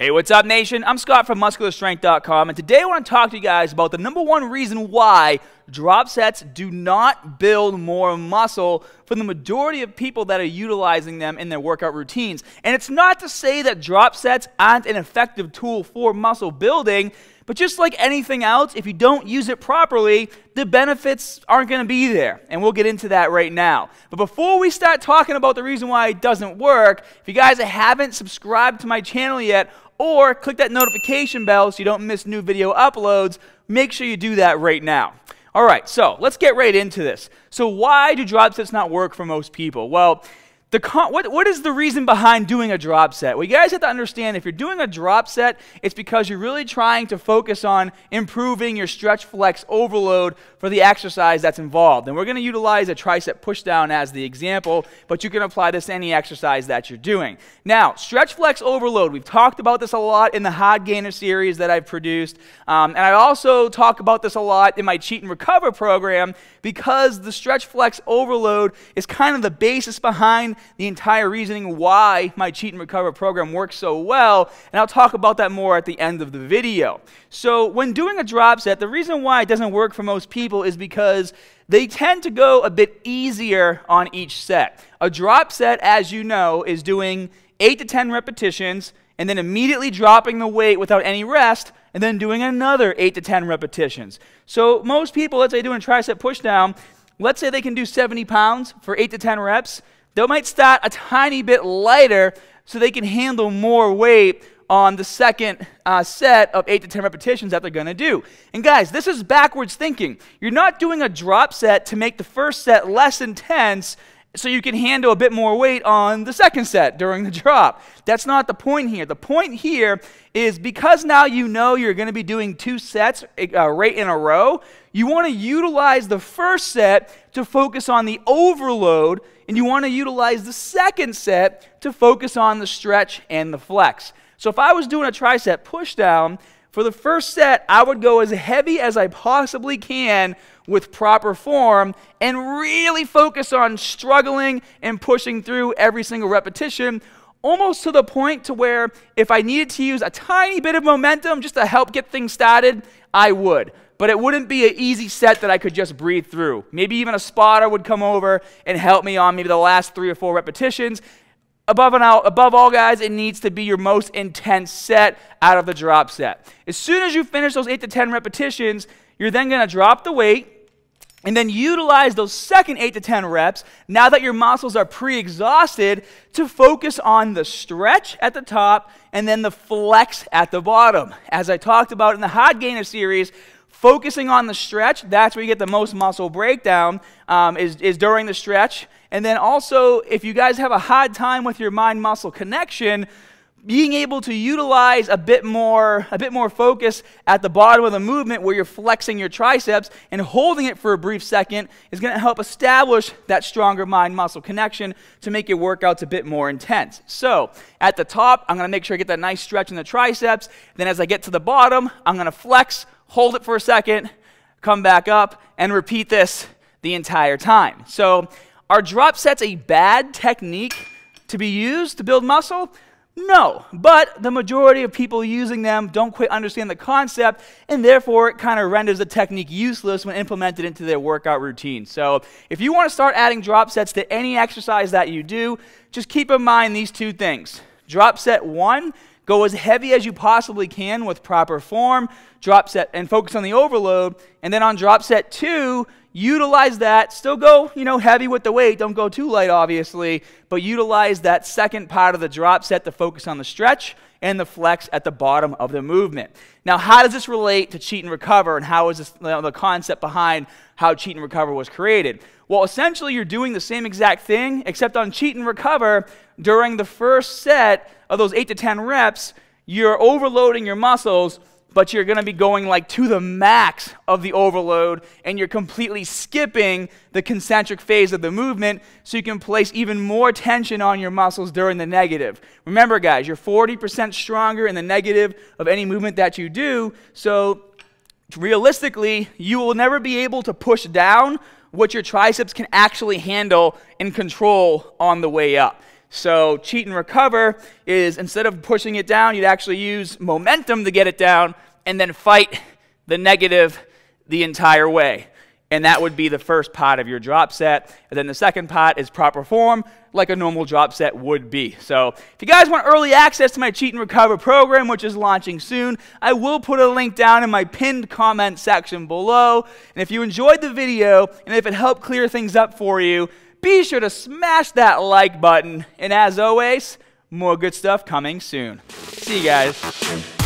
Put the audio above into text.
Hey, what's up, nation? I'm Scott from MuscularStrength.com, and today I want to talk to you guys about the #1 reason why drop sets do not build more muscle for the majority of people that are utilizing them in their workout routines. And it's not to say that drop sets aren't an effective tool for muscle building, but just like anything else, if you don't use it properly, the benefits aren't going to be there. And we'll get into that right now. But before we start talking about the reason why it doesn't work, if you guys haven't subscribed to my channel yet, or click that notification bell so you don't miss new video uploads, make sure you do that right now. All right, so let's get right into this. So why do drop sets not work for most people? Well, what is the reason behind doing a drop set? Well, you guys have to understand, if you're doing a drop set, it's because you're really trying to focus on improving your stretch flex overload for the exercise that's involved. And we're going to utilize a tricep pushdown as the example, but you can apply this to any exercise that you're doing. Now, stretch flex overload, we've talked about this a lot in the Hard Gainer series that I've produced, and I also talk about this a lot in my Cheat and Recover program, because the stretch flex overload is kind of the basis behind the entire reasoning why my Cheat and Recover program works so well, and I'll talk about that more at the end of the video. So when doing a drop set, the reason why it doesn't work for most people is because they tend to go a bit easier on each set. A drop set, as you know, is doing 8 to 10 repetitions and then immediately dropping the weight without any rest and then doing another 8 to 10 repetitions. So most people, let's say doing a tricep pushdown, let's say they can do 70 pounds for 8 to 10 reps. They might start a tiny bit lighter so they can handle more weight on the second set of 8 to 10 repetitions that they're going to do. And guys, this is backwards thinking. You're not doing a drop set to make the first set less intense so you can handle a bit more weight on the second set during the drop. That's not the point here. The point here is, because now you know you're going to be doing 2 sets right in a row, you want to utilize the first set to focus on the overload, and you want to utilize the second set to focus on the stretch and the flex. So if I was doing a tricep pushdown, for the first set, I would go as heavy as I possibly can with proper form and really focus on struggling and pushing through every single repetition, almost to the point to where if I needed to use a tiny bit of momentum just to help get things started, I would. But it wouldn't be an easy set that I could just breathe through. Maybe even a spotter would come over and help me on maybe the last 3 or 4 repetitions. Above all, guys, it needs to be your most intense set out of the drop set. As soon as you finish those 8 to 10 repetitions, you're then going to drop the weight and then utilize those second 8 to 10 reps, now that your muscles are pre-exhausted, to focus on the stretch at the top and then the flex at the bottom. As I talked about in the Hard Gainer series, focusing on the stretch, that's where you get the most muscle breakdown, is during the stretch. And then also, if you guys have a hard time with your mind-muscle connection, being able to utilize a bit more focus at the bottom of the movement where you're flexing your triceps and holding it for a brief second is going to help establish that stronger mind-muscle connection to make your workouts a bit more intense. So at the top, I'm going to make sure I get that nice stretch in the triceps. Then as I get to the bottom, I'm going to flex, hold it for a second, come back up, and repeat this the entire time. So are drop sets a bad technique to be used to build muscle? No, but the majority of people using them don't quite understand the concept, and therefore it kind of renders the technique useless when implemented into their workout routine. So if you want to start adding drop sets to any exercise that you do, just keep in mind these 2 things. Drop set 1, go as heavy as you possibly can with proper form, drop set, and focus on the overload. And then on drop set 2, utilize that, still go, heavy with the weight, don't go too light obviously, but utilize that second part of the drop set to focus on the stretch and the flex at the bottom of the movement. Now, how does this relate to Cheat and Recover, and how is this the concept behind how Cheat and Recover was created? Well, essentially you're doing the same exact thing, except on Cheat and Recover, during the first set of those 8 to 10 reps, you're overloading your muscles, but you're going to be going like to the max of the overload, and you're completely skipping the concentric phase of the movement so you can place even more tension on your muscles during the negative. Remember, guys, you're 40% stronger in the negative of any movement that you do, so realistically, you will never be able to push down what your triceps can actually handle and control on the way up. So cheat and recover is, instead of pushing it down, you'd actually use momentum to get it down and then fight the negative the entire way. And that would be the first part of your drop set. And then the second part is proper form, like a normal drop set would be. So if you guys want early access to my Cheat and Recover program, which is launching soon, I will put a link down in my pinned comment section below. And if you enjoyed the video, and if it helped clear things up for you, be sure to smash that like button. And as always, more good stuff coming soon. See you guys.